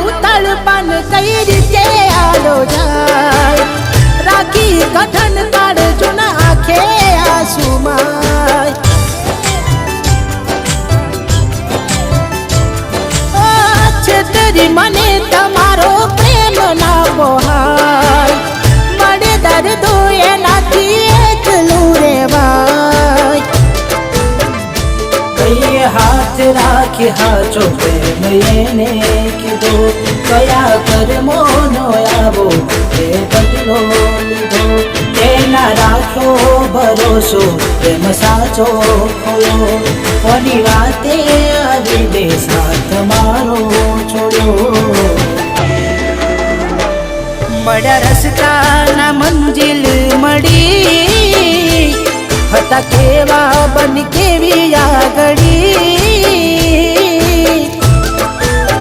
લવ તળપન કઈ રીતે આલો જાય રાખી કઠન કાળ જૂના આંખે આંસુમાં છેતરી મને તમારો પ્રેમ ના પોહાય મળે દર્દો એનાથી એકલું રેવાય કઈએ હાથ રાખી હાચો પ્રેમ એને કીધો કયા કર્મોનો આવો એ બદલો લીધો તેના રાખ્યો ભરોસો પ્રેમ સાચો ખોયો કોની વાતે આવી બે સાથ મારો છોડ્યો મળ્યા રસ્તાના મંજિલ મળી હતા કેવા બન કેવી આગળી